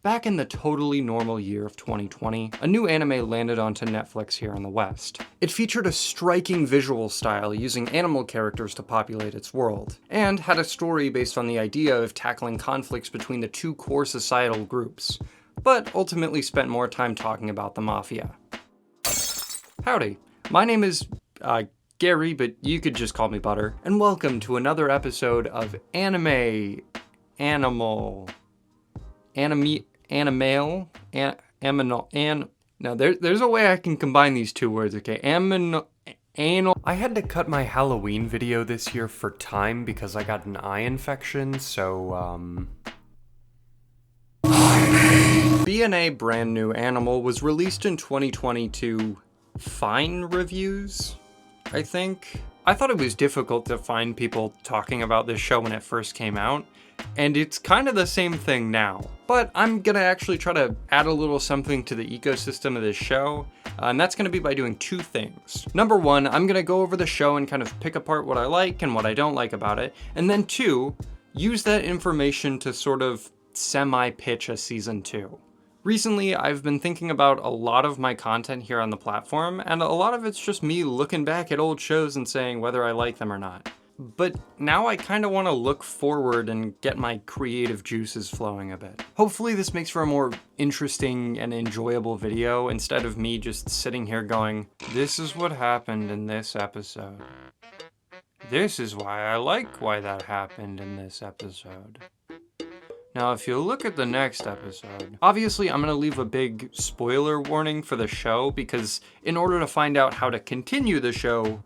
Back in the totally normal year of 2020, a new anime landed onto Netflix here in the West. It featured a striking visual style using animal characters to populate its world, and had a story based on the idea of tackling conflicts between the two core societal groups, but ultimately spent more time talking about the mafia. Howdy, my name is, Gary, but you could just call me Butter, and welcome to another episode of Animal, no, there's a way I can combine these two words, okay? Anal. I had to cut my Halloween video this year for time because I got an eye infection, so, BNA Brand New Animal was released in 2020 to fine reviews, I think. I thought it was difficult to find people talking about this show when it first came out, and it's kind of the same thing now. But I'm gonna actually try to add a little something to the ecosystem of this show, and that's gonna be by doing two things. Number one, I'm gonna go over the show and kind of pick apart what I like and what I don't like about it, and then two, use that information to sort of semi-pitch a season 2. Recently, I've been thinking about a lot of my content here on the platform, and a lot of it's just me looking back at old shows and saying whether I like them or not. But now I kind of want to look forward and get my creative juices flowing a bit. Hopefully this makes for a more interesting and enjoyable video instead of me just sitting here going, this is what happened in this episode. This is why I like why that happened in this episode. Now, if you look at the next episode, obviously I'm going to leave a big spoiler warning for the show because in order to find out how to continue the show,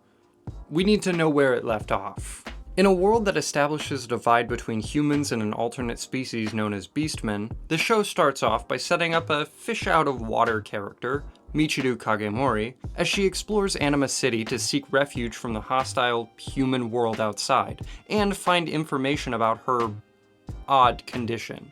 we need to know where it left off. In a world that establishes a divide between humans and an alternate species known as beastmen, the show starts off by setting up a fish-out-of-water character, Michiru Kagemori, as she explores Anima City to seek refuge from the hostile human world outside, and find information about her odd condition.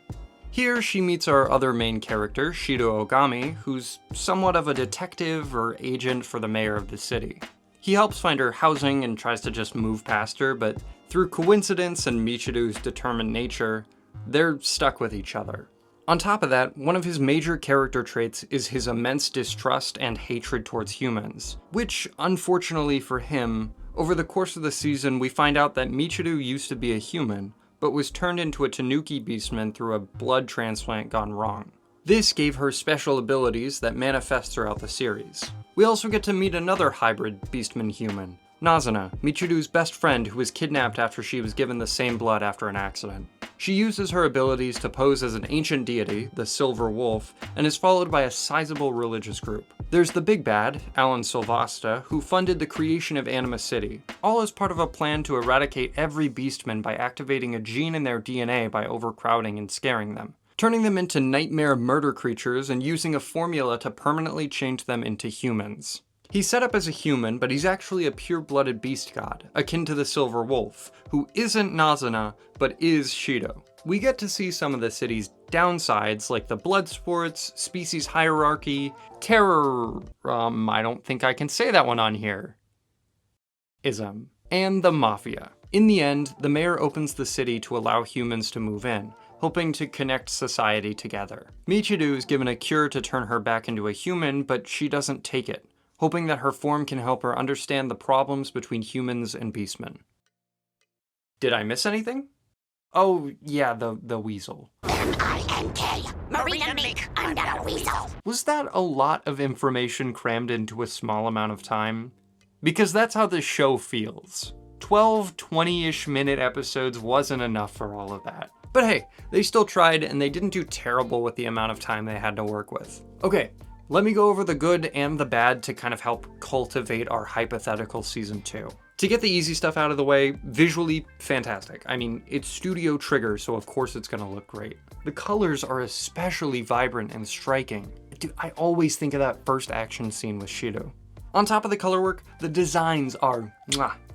Here she meets our other main character, Shido Ogami, who's somewhat of a detective or agent for the mayor of the city. He helps find her housing and tries to just move past her, but through coincidence and Michiru's determined nature, they're stuck with each other. On top of that, one of his major character traits is his immense distrust and hatred towards humans, which, unfortunately for him, over the course of the season we find out that Michiru used to be a human, but was turned into a Tanuki beastman through a blood transplant gone wrong. This gave her special abilities that manifest throughout the series. We also get to meet another hybrid beastman human, Nazuna, Michiru's best friend who was kidnapped after she was given the same blood after an accident. She uses her abilities to pose as an ancient deity, the Silver Wolf, and is followed by a sizable religious group. There's the big bad, Alan Silvasta, who funded the creation of Anima City, all as part of a plan to eradicate every beastman by activating a gene in their DNA by overcrowding and scaring them, turning them into nightmare murder creatures and using a formula to permanently change them into humans. He's set up as a human, but he's actually a pure-blooded beast god, akin to the Silver Wolf, who isn't Nazuna, but is Shido. We get to see some of the city's downsides, like the blood sports, species hierarchy, terror, I don't think I can say that one on here, and the mafia. In the end, the mayor opens the city to allow humans to move in, hoping to connect society together. Michiru is given a cure to turn her back into a human, but she doesn't take it, hoping that her form can help her understand the problems between humans and beastmen. Did I miss anything? Oh, yeah, the weasel. M-I-N-K, Marina Mink, I'm not a weasel. Was that a lot of information crammed into a small amount of time? Because that's how this show feels. 12, 20-ish minute episodes wasn't enough for all of that. But hey, they still tried and they didn't do terrible with the amount of time they had to work with. Okay, let me go over the good and the bad to kind of help cultivate our hypothetical season 2. To get the easy stuff out of the way, visually fantastic. I mean, it's Studio Trigger, so of course it's gonna look great. The colors are especially vibrant and striking. Dude, I always think of that first action scene with Shido. On top of the color work, the designs are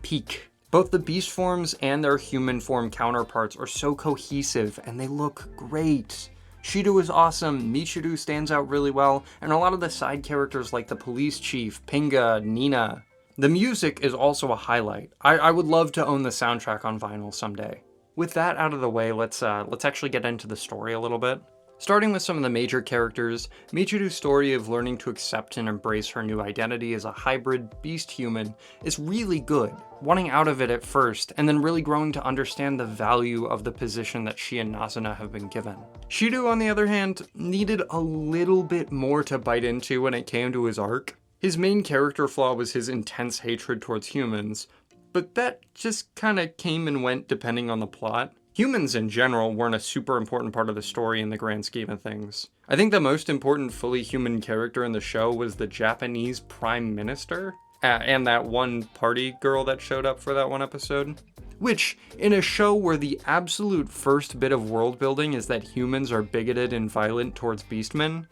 peak. Both the beast forms and their human form counterparts are so cohesive and they look great. Shido is awesome, Michiru stands out really well, and a lot of the side characters like the police chief, Pinga, Nina. The music is also a highlight. I would love to own the soundtrack on vinyl someday. With that out of the way, let's actually get into the story a little bit. Starting with some of the major characters, Michiru's story of learning to accept and embrace her new identity as a hybrid beast-human is really good, wanting out of it at first, and then really growing to understand the value of the position that she and Nazuna have been given. Shido, on the other hand, needed a little bit more to bite into when it came to his arc. His main character flaw was his intense hatred towards humans, but that just kinda came and went depending on the plot. Humans in general weren't a super important part of the story in the grand scheme of things. I think the most important fully human character in the show was the Japanese Prime Minister, and that one party girl that showed up for that one episode. Which, in a show where the absolute first bit of world building is that humans are bigoted and violent towards beastmen,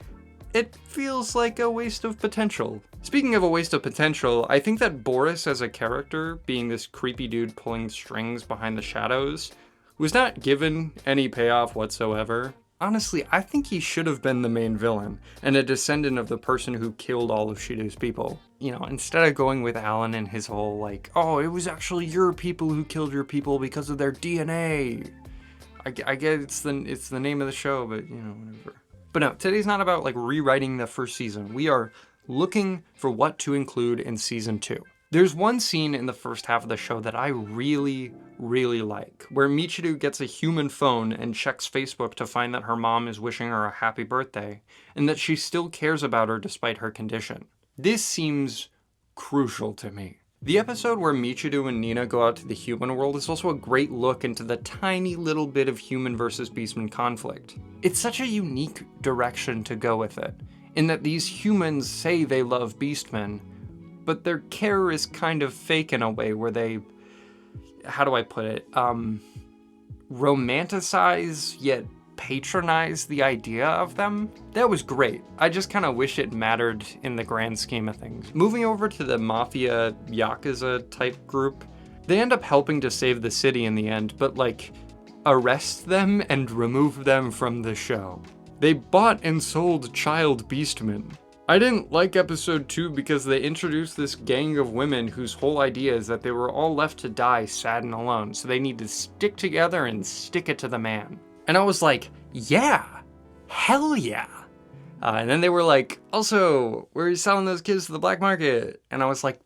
it feels like a waste of potential. Speaking of a waste of potential, I think that Boris as a character, being this creepy dude pulling strings behind the shadows, was not given any payoff whatsoever. Honestly, I think he should have been the main villain, and a descendant of the person who killed all of Shido's people. You know, instead of going with Alan and his whole like, oh, it was actually your people who killed your people because of their DNA. I get it's the name of the show, but you know, whatever. But no, today's not about like rewriting the first season. We are looking for what to include in season 2. There's one scene in the first half of the show that I really like, where Michiru gets a human phone and checks Facebook to find that her mom is wishing her a happy birthday, and that she still cares about her despite her condition. This seems crucial to me. The episode where Michiru and Nina go out to the human world is also a great look into the tiny little bit of human versus beastman conflict. It's such a unique direction to go with it, in that these humans say they love beastmen, but their care is kind of fake in a way where they, how do I put it, romanticize yet patronize the idea of them. That was great. I just kind of wish it mattered in the grand scheme of things. Moving over to the Mafia Yakuza type group, they end up helping to save the city in the end, but like, arrest them and remove them from the show. They bought and sold child beastmen. I didn't like episode 2 because they introduced this gang of women whose whole idea is that they were all left to die sad and alone, so they need to stick together and stick it to the man. And I was like, yeah, hell yeah. And then they were like, also, we're selling those kids to the black market. And I was like,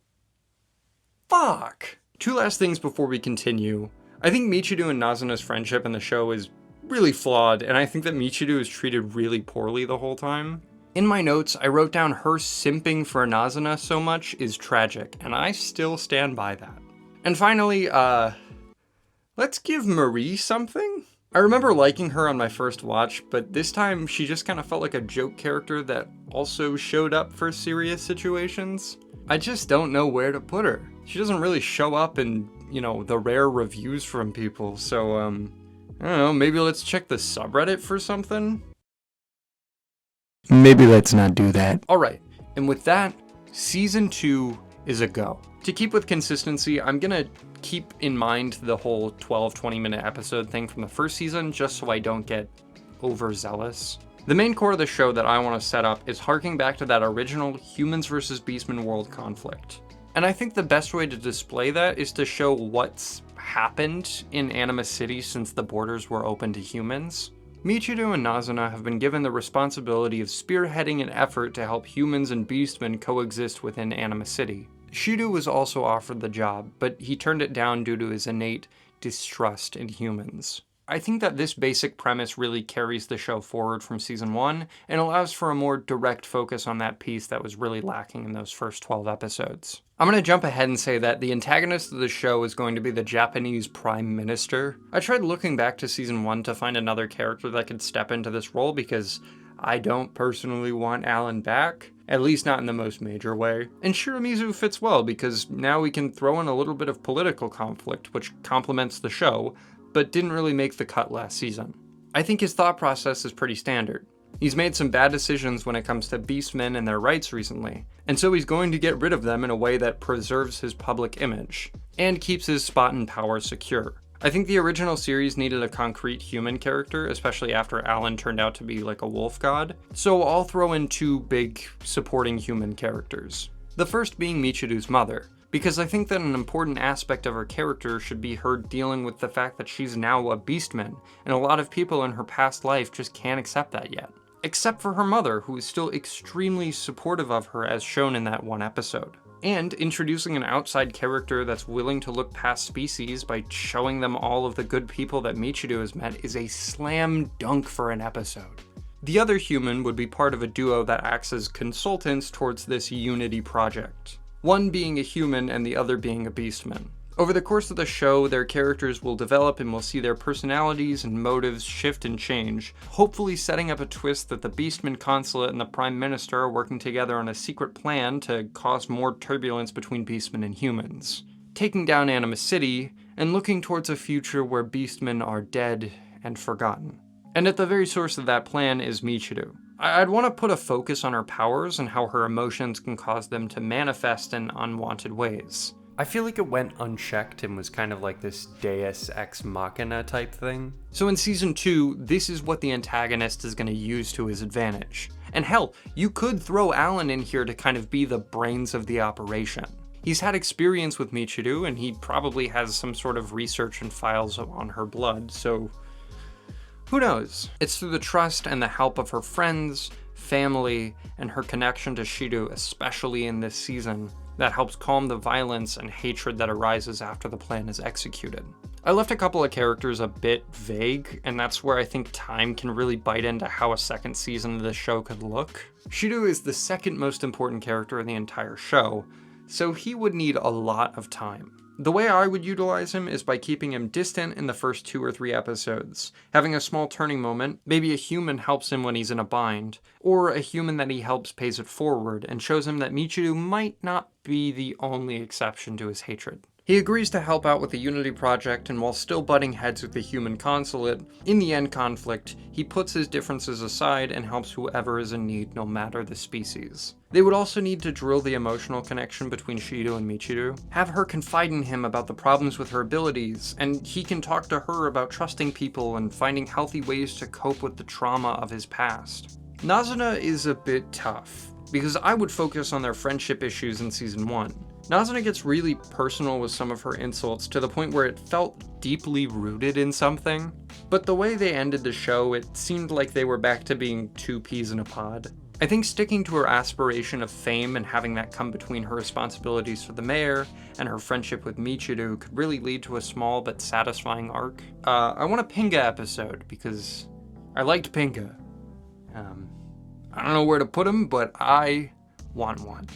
fuck. 2 last things before we continue. I think Michiru and Nazuna's friendship in the show is really flawed, and I think that Michiru is treated really poorly the whole time. In my notes, I wrote down her simping for Nazuna so much is tragic, and I still stand by that. And finally, let's give Marie something? I remember liking her on my first watch, but this time she just kind of felt like a joke character that also showed up for serious situations. I just don't know where to put her. She doesn't really show up in, you know, the rare reviews from people, so, I don't know, maybe let's check the subreddit for something? Maybe let's not do that. Alright, and with that, season 2 is a go. To keep with consistency, I'm gonna keep in mind the whole 20 minute episode thing from the first season, just so I don't get overzealous. The main core of the show that I want to set up is harking back to that original humans versus beastmen world conflict. And I think the best way to display that is to show what's happened in Anima City since the borders were open to humans. Michiru and Nazuna have been given the responsibility of spearheading an effort to help humans and beastmen coexist within Anima City. Shido was also offered the job, but he turned it down due to his innate distrust in humans. I think that this basic premise really carries the show forward from season 1 and allows for a more direct focus on that piece that was really lacking in those first 12 episodes. I'm going to jump ahead and say that the antagonist of the show is going to be the Japanese Prime Minister. I tried looking back to season 1 to find another character that could step into this role because I don't personally want Alan back, at least not in the most major way. And Shiramizu fits well because now we can throw in a little bit of political conflict, which complements the show, but didn't really make the cut last season. I think his thought process is pretty standard. He's made some bad decisions when it comes to beastmen and their rights recently, and so he's going to get rid of them in a way that preserves his public image, and keeps his spot in power secure. I think the original series needed a concrete human character, especially after Alan turned out to be like a wolf god, so I'll throw in 2 big supporting human characters. The first being Michiru's mother. because I think that an important aspect of her character should be her dealing with the fact that she's now a beastman, and a lot of people in her past life just can't accept that yet. Except for her mother, who is still extremely supportive of her as shown in that one episode. And introducing an outside character that's willing to look past species by showing them all of the good people that Michiru has met is a slam dunk for an episode. The other human would be part of a duo that acts as consultants towards this unity project. One being a human and the other being a beastman. Over the course of the show, their characters will develop and we'll see their personalities and motives shift and change, hopefully setting up a twist that the Beastman Consulate and the Prime Minister are working together on a secret plan to cause more turbulence between Beastmen and humans, taking down Animus City, and looking towards a future where Beastmen are dead and forgotten. And at the very source of that plan is Michiru. I'd want to put a focus on her powers and how her emotions can cause them to manifest in unwanted ways. I feel like it went unchecked and was kind of like this deus ex machina type thing. So in season 2, this is what the antagonist is going to use to his advantage. And hell, you could throw Alan in here to kind of be the brains of the operation. He's had experience with Michiru, and he probably has some sort of research and files on her blood, so who knows? It's through the trust and the help of her friends, family, and her connection to Shido, especially in this season, that helps calm the violence and hatred that arises after the plan is executed. I left a couple of characters a bit vague, and that's where I think time can really bite into how a second season of this show could look. Shido is the second most important character in the entire show, so he would need a lot of time. The way I would utilize him is by keeping him distant in the first 2 or 3 episodes, having a small turning moment, maybe a human helps him when he's in a bind, or a human that he helps pays it forward and shows him that Michiru might not be the only exception to his hatred. He agrees to help out with the Unity Project, and while still butting heads with the human consulate, in the end conflict, he puts his differences aside and helps whoever is in need, no matter the species. They would also need to drill the emotional connection between Shido and Michiru, have her confide in him about the problems with her abilities, and he can talk to her about trusting people and finding healthy ways to cope with the trauma of his past. Nazuna is a bit tough, because I would focus on their friendship issues in season 1. Nazuna gets really personal with some of her insults to the point where it felt deeply rooted in something, but the way they ended the show, it seemed like they were back to being 2 peas in a pod. I think sticking to her aspiration of fame and having that come between her responsibilities for the mayor and her friendship with Michiru could really lead to a small but satisfying arc. I want a Pinga episode because I liked Pinga. I don't know where to put him, but I want one.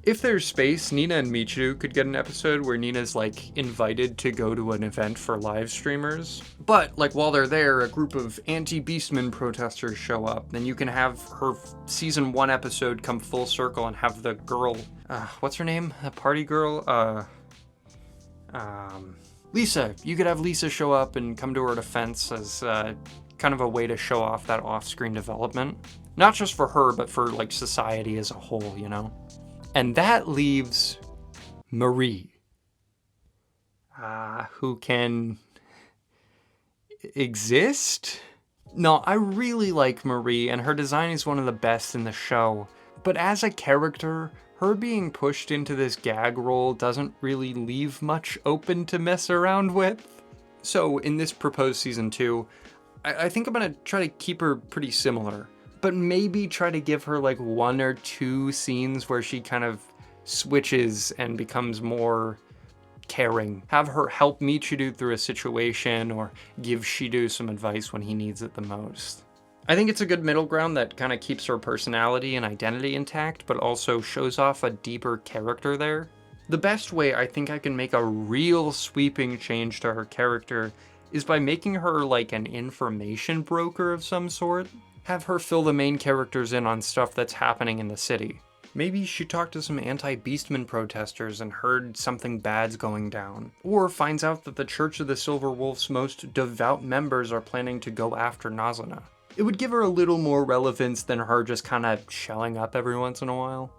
If there's space, Nina and Michiru could get an episode where Nina's like invited to go to an event for live streamers. But like while they're there, a group of anti-Beastman protesters show up. Then you can have her season 1 episode come full circle and have the girl, what's her name? The party girl? Lisa. You could have Lisa show up and come to her defense as kind of a way to show off that off-screen development. Not just for her, but for like society as a whole, you know? And that leaves Marie, who can exist? No, I really like Marie, and her design is one of the best in the show. But as a character, her being pushed into this gag role doesn't really leave much open to mess around with. So in this proposed season 2, I think I'm gonna try to keep her pretty similar. But maybe try to give her like 1 or 2 scenes where she kind of switches and becomes more caring. Have her help Michiru through a situation or give Shido some advice when he needs it the most. I think it's a good middle ground that kind of keeps her personality and identity intact, but also shows off a deeper character there. The best way I think I can make a real sweeping change to her character is by making her like an information broker of some sort. Have her fill the main characters in on stuff that's happening in the city. Maybe she talked to some anti-Beastman protesters and heard something bad's going down. Or finds out that the Church of the Silver Wolf's most devout members are planning to go after Nazuna. It would give her a little more relevance than her just kind of shelling up every once in a while.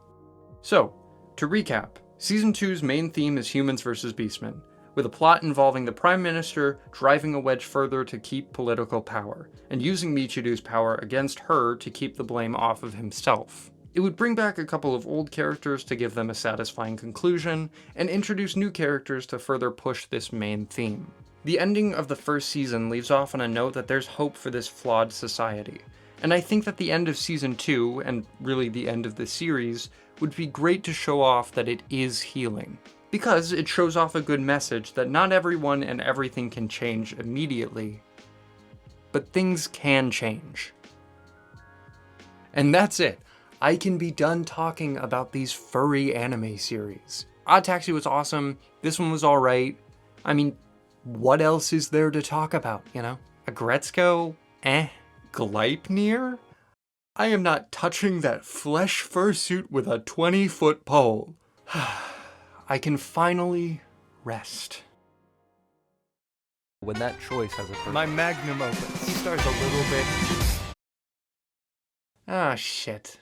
So, to recap, Season 2's main theme is humans versus Beastmen, with a plot involving the Prime Minister driving a wedge further to keep political power, and using Michiru's power against her to keep the blame off of himself. It would bring back a couple of old characters to give them a satisfying conclusion, and introduce new characters to further push this main theme. The ending of the first season leaves off on a note that there's hope for this flawed society, and I think that the end of season 2, and really the end of the series, would be great to show off that it is healing. Because it shows off a good message that not everyone and everything can change immediately, but things can change. And that's it. I can be done talking about these furry anime series. Odd Taxi was awesome, this one was alright. I mean, what else is there to talk about, you know? Agretzko? Gleipnir? I am not touching that flesh fursuit with a 20-foot pole. I can finally rest. When that choice has a purpose. My magnum opus. He stars a little bit. Ah, shit.